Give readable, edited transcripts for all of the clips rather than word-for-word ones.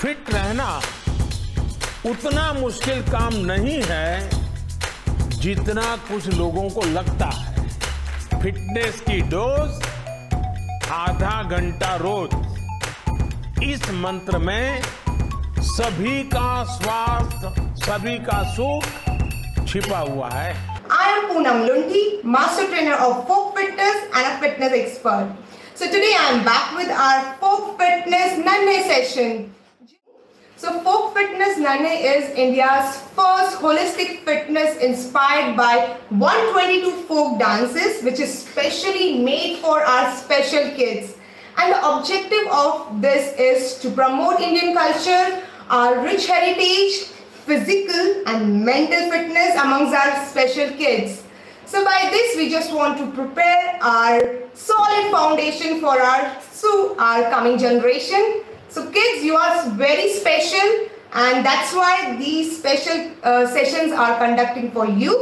Fit रहना उतना मुश्किल काम नहीं है जितना कुछ लोगों को लगता है। फिटनेस की डोज आधा घंटा रोज। इस मंत्र में सभी का स्वास्थ्य, सभी का सुख छिपा हुआ है। I am Poonam Lunthi, Master Trainer of Folk Fitness and a fitness expert. So today I am back with our Folk Fitness Nanne session. So Folk Fitness Nanne is India's first holistic fitness inspired by 122 folk dances, which is specially made for our special kids. And the objective of this is to promote Indian culture, our rich heritage, physical and mental fitness amongst our special kids. So by this we just want to prepare our solid foundation for our coming generation. So kids, you are very special, and that's why these special sessions are conducting for you.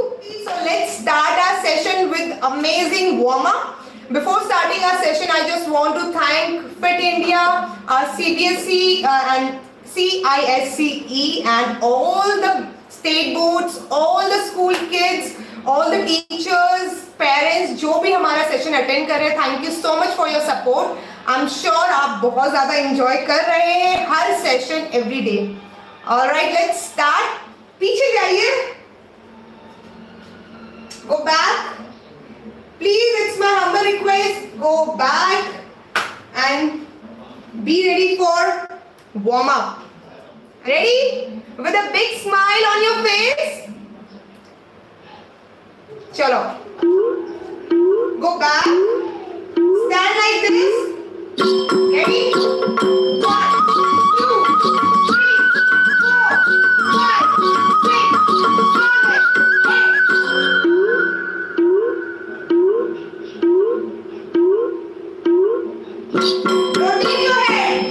So let's start our session with amazing warm-up. Before starting our session, I just want to thank Fit India, our CBSE and CISCE and all the state boards, all the school kids, all the teachers, parents, जो भी हमारा session attend कर रहे हैं, thank you so much for your support. I'm sure आप बहुत ज़्यादा enjoy कर रहे हैं हर session every day. Alright, let's start. पीछे जाइए. Go back. Please, it's my humble request. Go back and be ready for warm up. Ready? With a big smile on your face. Chalo. Go back. Stand like this. Ready? 1, 2, 3, 4, 5, 6, 7, 8. Rotate your head.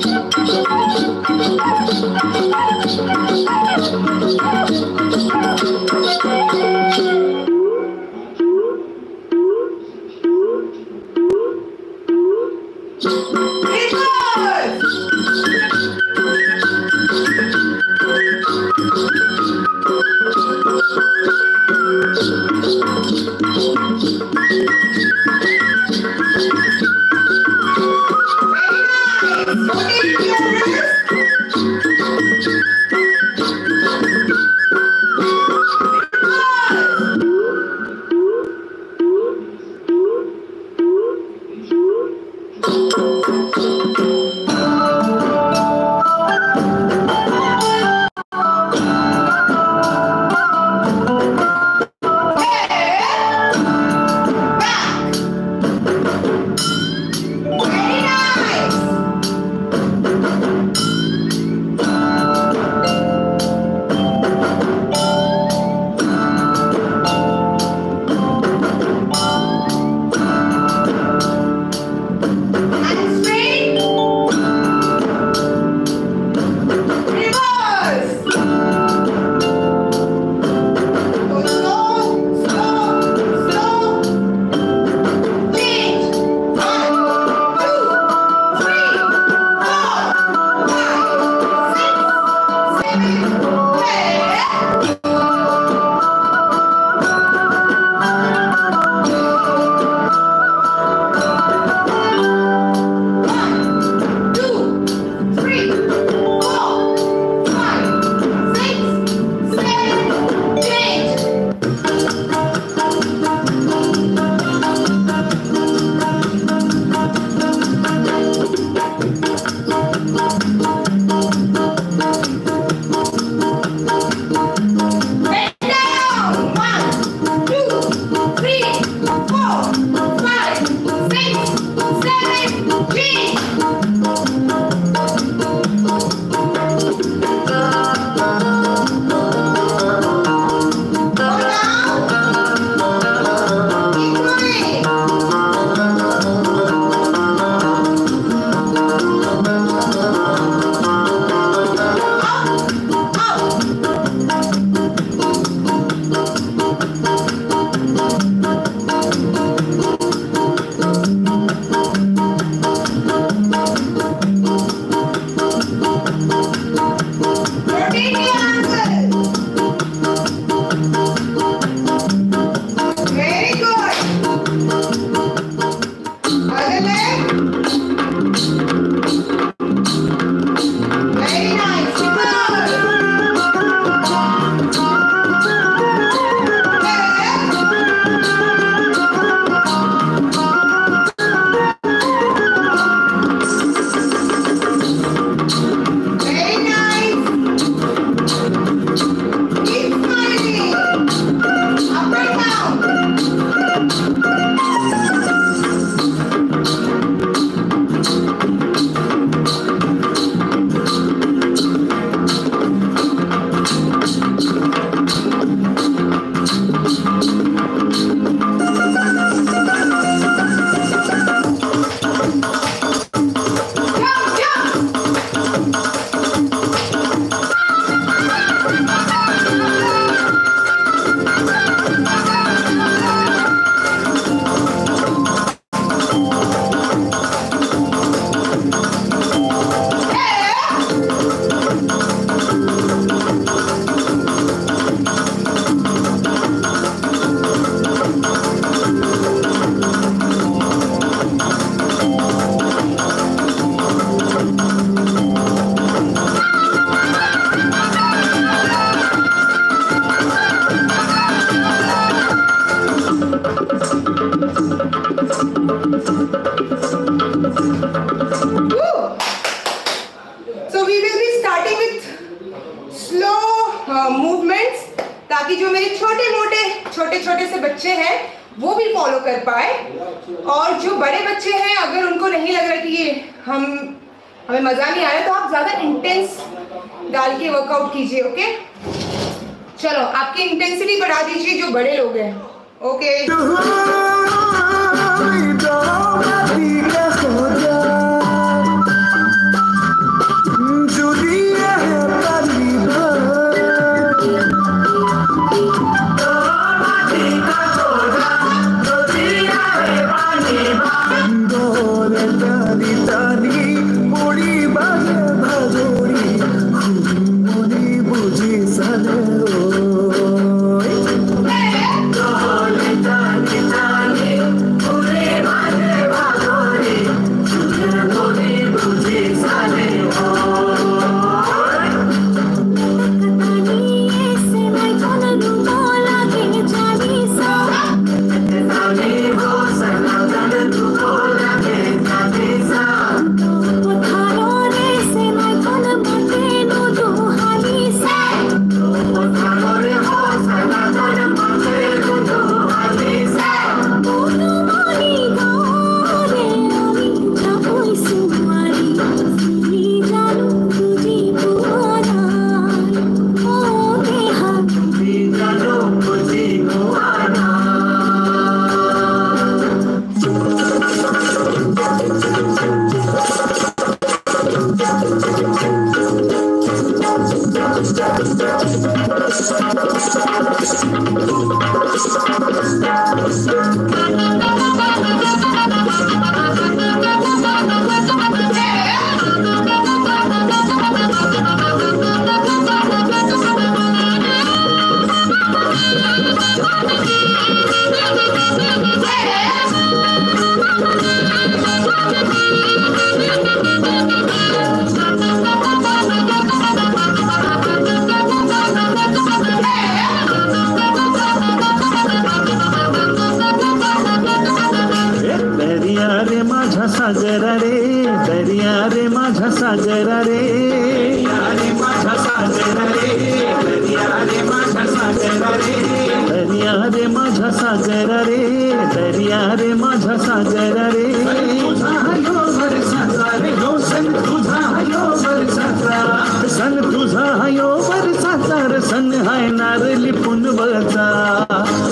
Reverse. So we will be starting with slow movements ताकि जो मेरे छोटे से बच्चे हैं वो भी follow कर पाए, और जो बड़े बच्चे हैं अगर उनको नहीं लग रहा कि ये हमें मजा नहीं आ रहा तो आप ज्यादा इंटेंस डाल के वर्कआउट कीजिए। ओके, चलो आपकी इंटेंसिटी बढ़ा दीजिए जो बड़े लोग हैं। ओके, सागरा रे दरिया रे माझा सागरा रे, माझा सागरा रे दरिया रे माझा सागरा रे, दरिया रे माझा सागरा रे, दरिया रे माझा सागरा रे, तुझा हयो बरसाचा रे हो सन तुझा हयो बरसाचा, सन तुझा हयो बरसाचा रे, सन हाय नारली पुनवचा,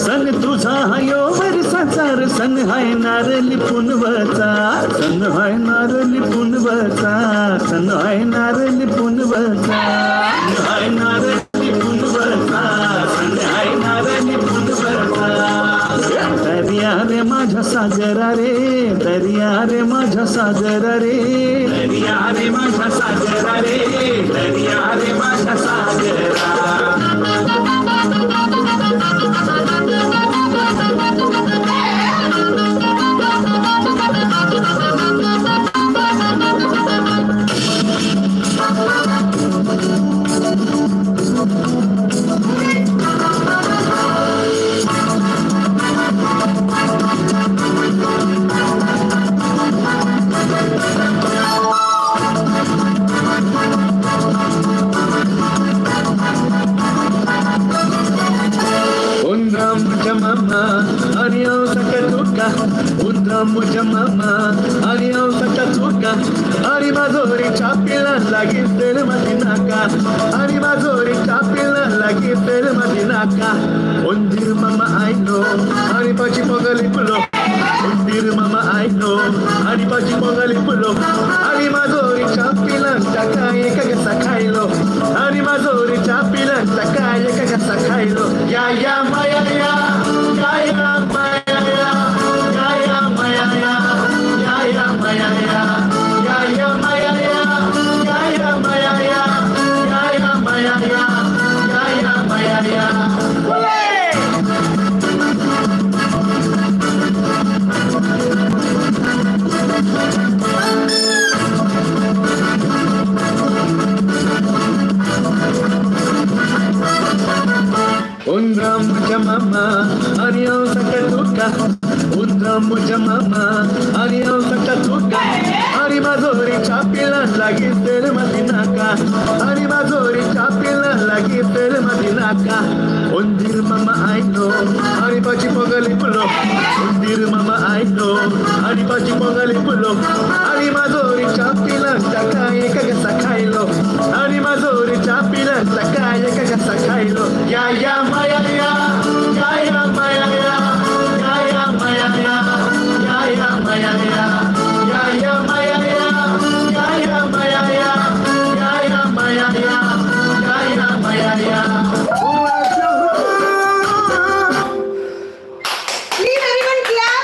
सन तुझा हयो बरसाचा रे, सन हाय नारली पुनवचा, सन हाय नारली पुनवचा, सन हाय नारली पुनवचा, हाय नारली पुनवचा, सन हाय नारली पुनवचा, दरिया रे माझा सागरा रे, दरिया रे माझा सागरा रे, दरिया रे माझा सागरा रे, दरिया रे माझा सागरा. Mama, adiós Acatuca, mucha mama, adiós Acatuca, Aribazori chapila lagi tel madinaka, Aribazori chapila lagi tel madinaka, Undir mama I know, Aripachi pogali pulo, Undir mama I know, Aripachi pogali pulo, Aribazori chapila takaya kagasakailo, Aribazori chapila takaya kagasakailo, ya ya maya ya. Jaya Maya ya, Jaya Maya ya, Jaya Maya ya, Jaya Maya ya, Jaya Maya ya, Jaya Maya ya, Jaya Maya ya. Undram mucha mama, मामा आणि औसका तुका आणि माजोरीच्या पिलांना लागील मदिनाका आणि माजोरीच्या पिलांना लागील मदिनाका उंदीर मामा आयनो आणि पाची पगली पुलो उंदीर मामा आयनो आणि पाची पगली पुलो आणि माजोरीच्या पिलांचा काय एक कसा खायलो आणि माजोरीच्या पिलांचा काय एक कसा खायलो या या माया या या या माया या या या माया या या या माया या या या माया या या या माया या या या माया या या या माया या Please everyone clap.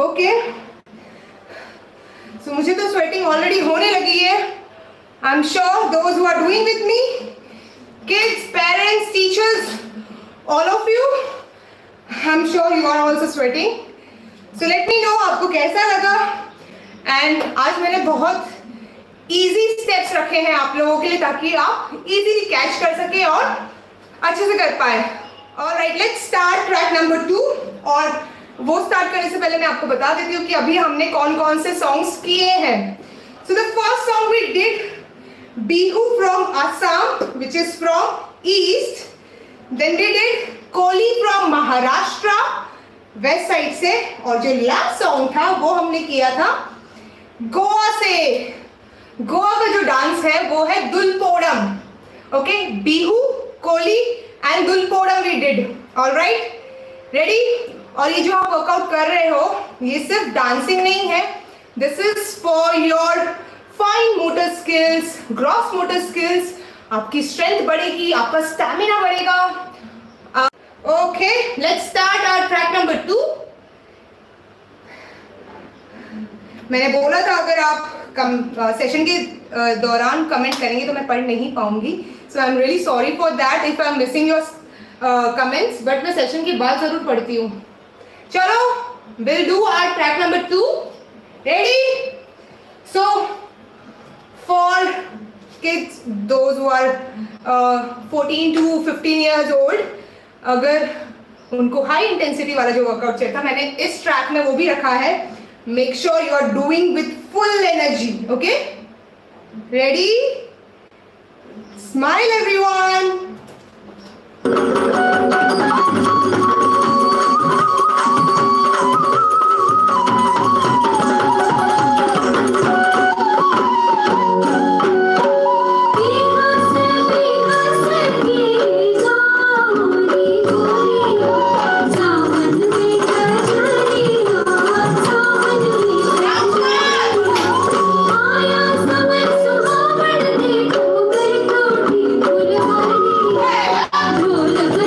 Okay. So मुझे तो स्वेटिंग ऑलरेडी होने लगी है. I'm sure those who are doing with me, kids, parents, teachers, all of you, I'm sure you are also sweating. So let me know आपको कैसा लगा. And आज मैंने बहुत easy steps रखे हैं आप लोगों के लिए ताकि आप easily catch कर सके और अच्छे से कर पाए. Alright, let's start track number 2. और वो स्टार्ट करने से पहले मैं आपको बता देती हूँ कि अभी हमने कौन कौन से सॉन्ग्स किए हैं. So the first song we did Bihu from Assam, which is from East. Then we did Koli from Maharashtra, West side से. और जो last song था वो हमने किया था गोवा से. गोवा का जो डांस है वो है Dulpodam. Okay, Bihu, Koli and Dulpodam we did. All right, ready? और ये जो आप वर्कआउट कर रहे हो ये सिर्फ डांसिंग नहीं है. This is for your fine motor skills, gross motor skills. आपकी स्ट्रेंथ बढ़ेगी, आपका स्टैमिना बढ़ेगा. Okay, let's start our track number 2. मैंने बोला था अगर आप सेशन के दौरान कमेंट करेंगे तो मैं पढ़ नहीं पाऊंगी. So I am really sorry for that if I am missing your comments, but मैं सेशन के बाद जरूर पढ़ती हूँ. चलो, we'll do our track number 2. Ready? So, for kids, those who are 14 to 15 years old, अगर उनको हाई इंटेंसिटी वाला जो वर्कआउट चाहिए था, मैंने इस ट्रैक में वो भी रखा है. Make sure you are doing with full energy. Okay? Ready? Smile, everyone. ढोल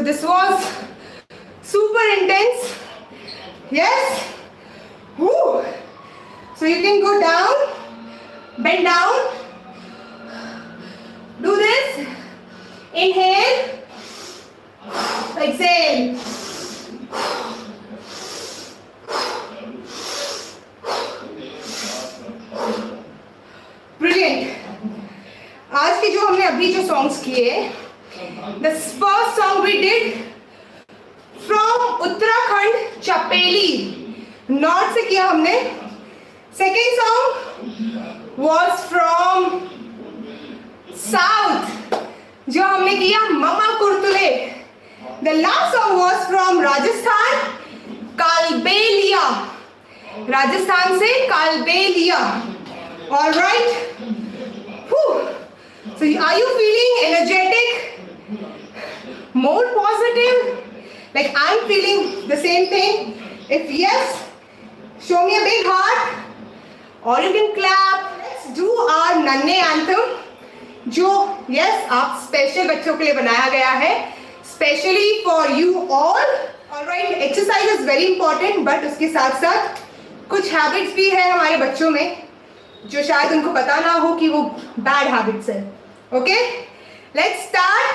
this was super intense. Yes. Woo. So you can go down, bend down, do this, inhale, exhale. Brilliant. आज के जो हमने अभी जो सॉन्ग्स किए, the first song we did from Uttarakhand Chhapeli, north से किया हमने. Second song was from south, जो हमने किया Mama Kurtule. The last song was from Rajasthan, Kalbelia, Rajasthan से Kalbelia. All right. So are you feeling energetic, more positive? Like I'm feeling the same thing. If yes, show me a big heart, or you can clap. Let's do our नन्हे anthem, जो yes आप special बच्चों के लिए बनाया गया है, specially for you all. Alright, exercise is very important, but उसके साथ साथ कुछ habits भी है हमारे बच्चों में जो शायद उनको पता ना हो कि वो bad habits है. Okay, let's start.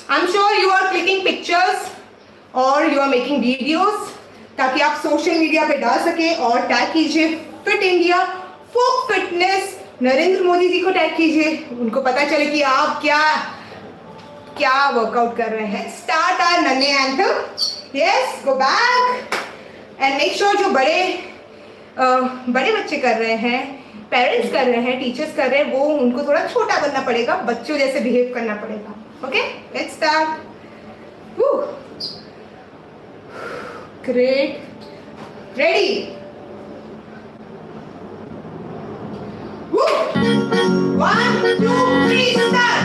I'm sure you are clicking pictures or you are making videos ताकि आप सोशल मीडिया पे डाल सके और टैग कीजिए फिट इंडिया फोक फिटनेस, नरेंद्र मोदी जी को टैग कीजिए, उनको पता चले कि आप क्या क्या वर्कआउट कर रहे हैं. स्टार्ट आवर नन्हे anthem. Yes, go back and make sure जो बड़े बच्चे कर रहे हैं, पेरेंट्स कर रहे हैं, टीचर्स कर रहे हैं, वो उनको थोड़ा छोटा बनना पड़ेगा, बच्चों जैसे बिहेव करना पड़ेगा. Okay, let's start. Great. Ready. 1 2 3 start.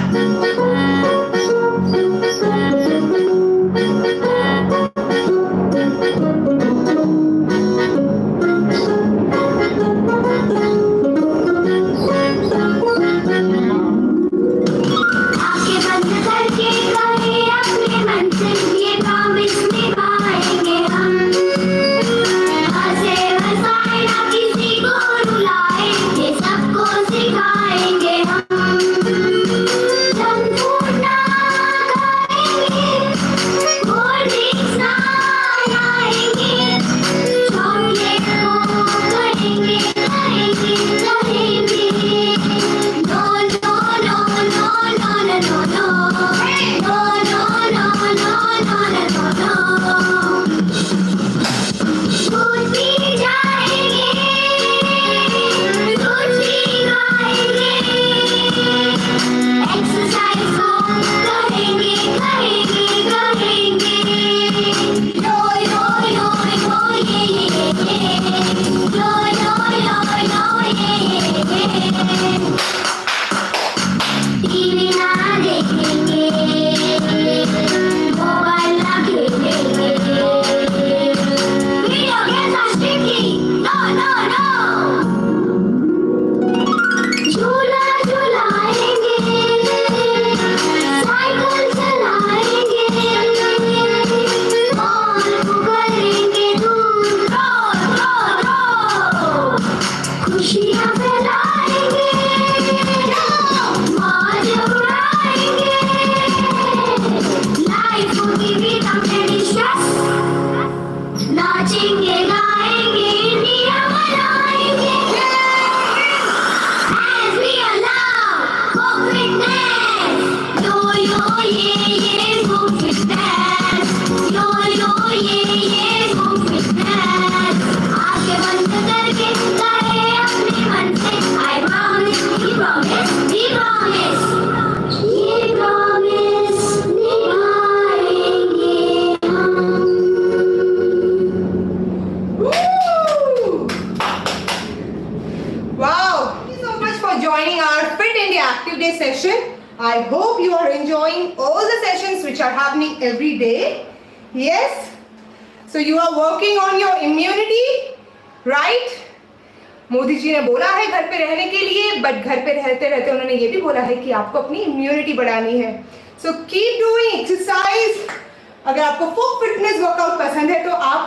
Session. I hope you are enjoying all the sessions which are happening every day. Yes. So you are working on your immunity, right? Modi ji ने बोला है घर पे रहने के लिए, बट घर पे रहते रहते उन्होंने ये भी बोला है कि आपको अपनी इम्यूनिटी बढ़ानी है. So keep doing exercise. अगर आपको folk fitness workout पसंद है तो आप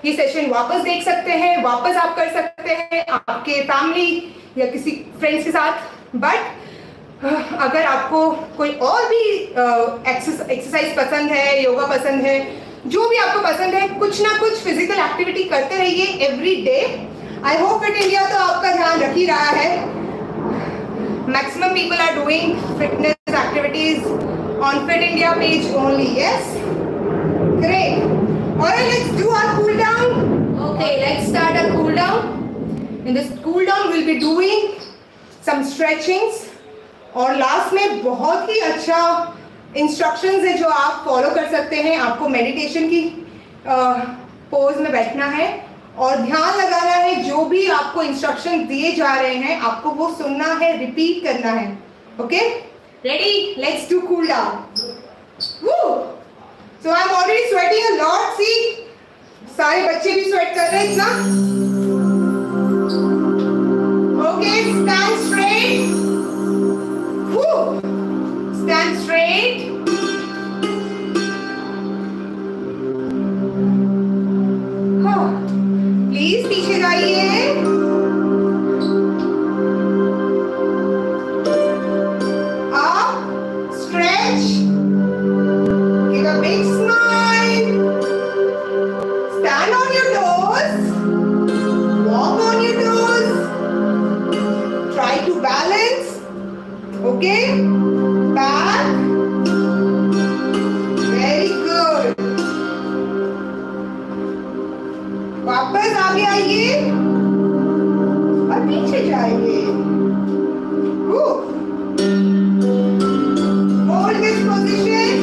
ये सेशन वापस देख सकते हैं, वापस आप कर सकते हैं आपके फैमिली या किसी फ्रेंड्स के साथ. बट अगर आपको कोई और भी एक्सरसाइज पसंद है, योगा पसंद है, जो भी आपको पसंद है, कुछ ना कुछ फिजिकल एक्टिविटी करते रहिए every day. I hope Fit India तो आपका ध्यान रख ही रहा है. Maximum people are doing fitness activities on Fit India page only. Yes, great. Alright, let's do our cool down. Okay, let's start our cool down. In this cool down, we'll be doing some stretchings. और last में बहुत ही अच्छा instructions है जो आप follow कर सकते हैं. आपको मेडिटेशन की पोज में बैठना है और ध्यान लगाना है. जो भी आपको इंस्ट्रक्शन दिए जा रहे हैं आपको वो सुनना है, रिपीट करना है. Okay, ready? Let's do cool down. Woo! So I'm already sweating a lot. See, सारे बच्चे भी स्वेट कर रहे हैं इतना. Okay, stand straight. Woo! Stand straight. Please पीछे जाइए. Up, stretch. Give a big smile. Stand on your toes. Walk on your toes. Try to balance. Okay? Back. Very good. वापस आगे आइए और पीछे जाइए. Hold this position.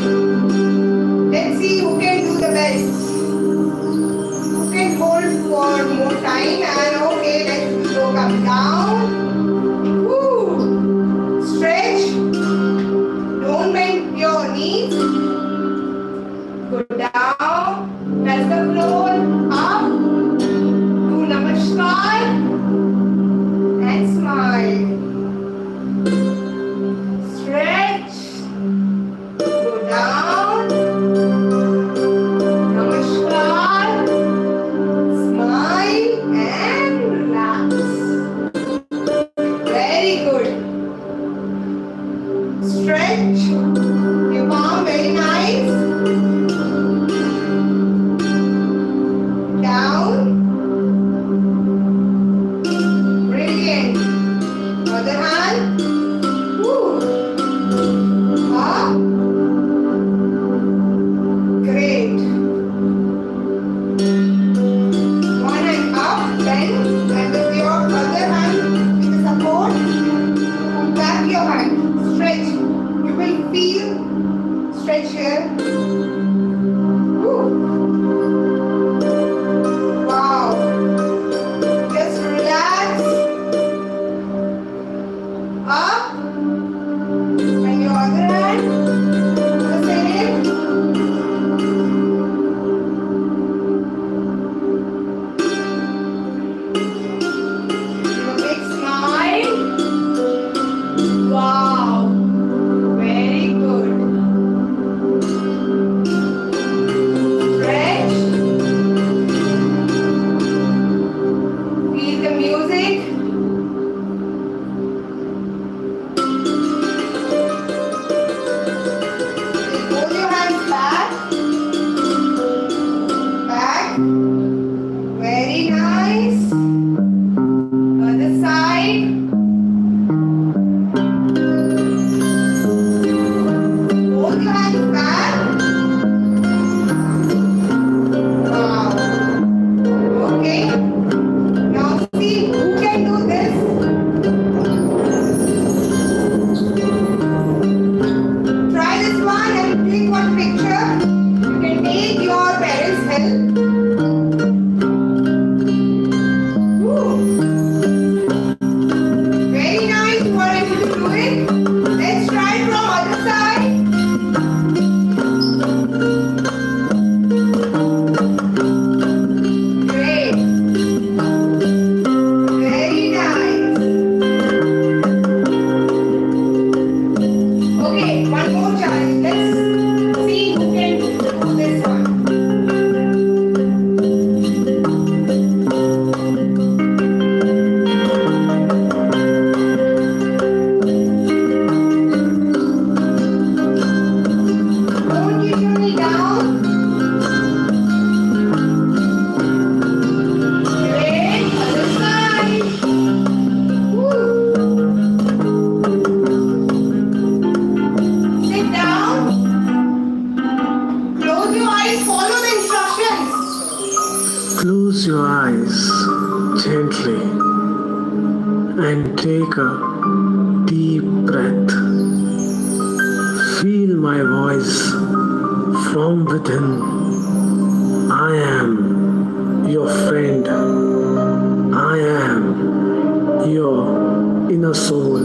Let's see who can do the best. Who can hold for more time? And okay, let's go up down. Woo. Stretch. Don't bend your knees. Go down. Touch the floor. Up. Do namaskar. And smile. Stretch. Go down. Namaskar. Smile and relax. Very good. Stretch your palm, very nice. Down. Brilliant. Other hand. Woo. Up. Great. One hand up, bend, and with your other hand, with the support, pull back your hand. Stretch. You will feel stretch here. Woo. Wow. Just relax. Up. And your other hand. The same. Give a big smile. Wow. Very good. take a deep breath. Feel my voice from within. I am your friend. I am your inner soul.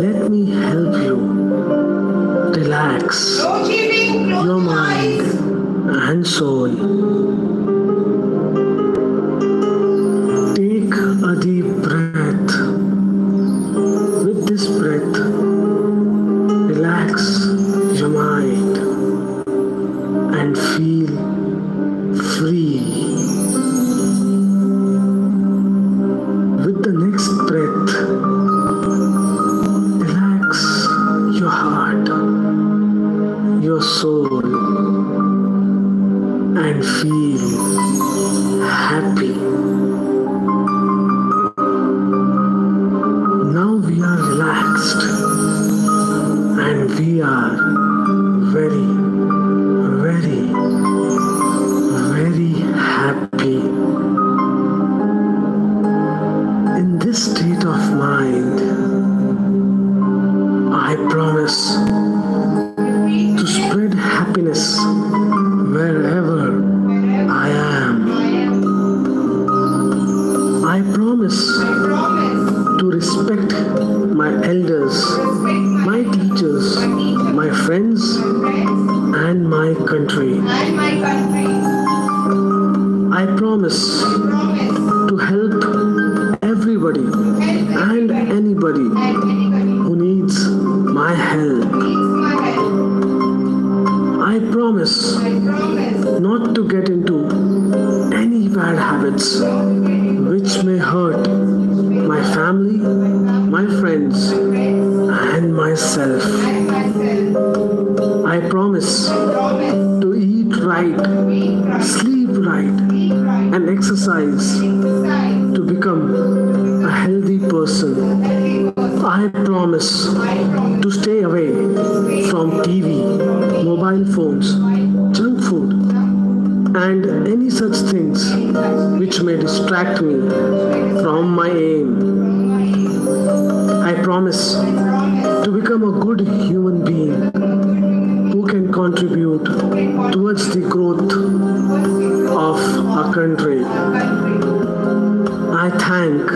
Let me help you relax No cheating. Close your your mind eyes. and soul. Take a deep breath. With this breath, relax your mind and feel free. With the next breath, relax your heart, your soul, and feel happy. Now we are relaxed and we are very, very, very happy. In this state of mind, I promise to spread happiness wherever I am. I promise to respect my elders, my teachers, my friends, and my country. And my country. I promise to help everybody and anybody And anybody who needs my help. needs my help. I promise I promise not to get into any bad habits which may hurt my family, my friends, and myself. and myself. I promise Promise. to eat right, Eat right. sleep right, Eat right. and exercise Exercise. to become a healthy person. Healthy person. I promise I promise. to stay away from TV, mobile phones, junk food, and any such things which may distract me from my aim. I promise to become a good human being who can contribute towards the growth of our country. I thank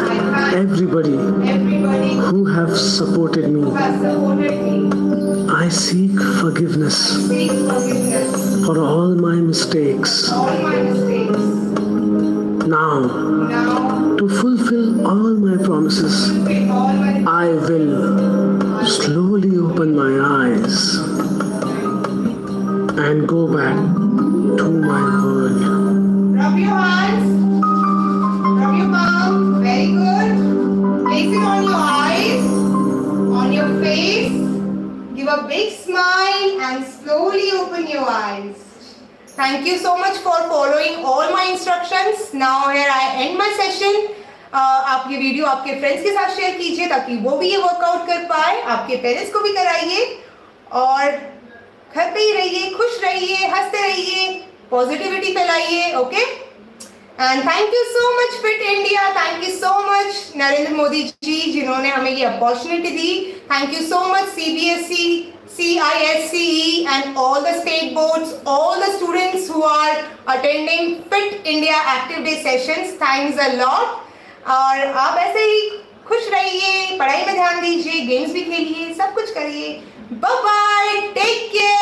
everybody Everybody who have supported me. has supported me. I seek forgiveness Seek forgiveness. for all my mistakes. All my mistakes. Now, Now, to fulfill all my promises, with all my I will slowly open my eyes and go back to my world. rub your hands. Rub your palm. Very good. Place it on your eyes, on your face. Give a big smile and slowly open your eyes. Thank you so much for following all my instructions. Now here I end my session. आप ये video आपके friends के साथ share कीजिए ताकि वो भी ये वर्कआउट कर पाए, आपके पेरेंट्स को भी कराइए और घर पे ही रहिए, खुश रहिए, हंसते रहिए, पॉजिटिविटी फैलाइए. Okay and thank you so much Fit India. Thank you so much Narendra Modi ji जिन्होंने हमें ये अपॉर्चुनिटी दी. Thank you so much CBSE, CISCE and all the state boards, all the students who are attending Fit India Active Day sessions. Thanks a lot. और आप ऐसे ही खुश रहिए, पढ़ाई में ध्यान दीजिए, गेम्स भी खेलिए, सब कुछ करिए. Bye bye, take care.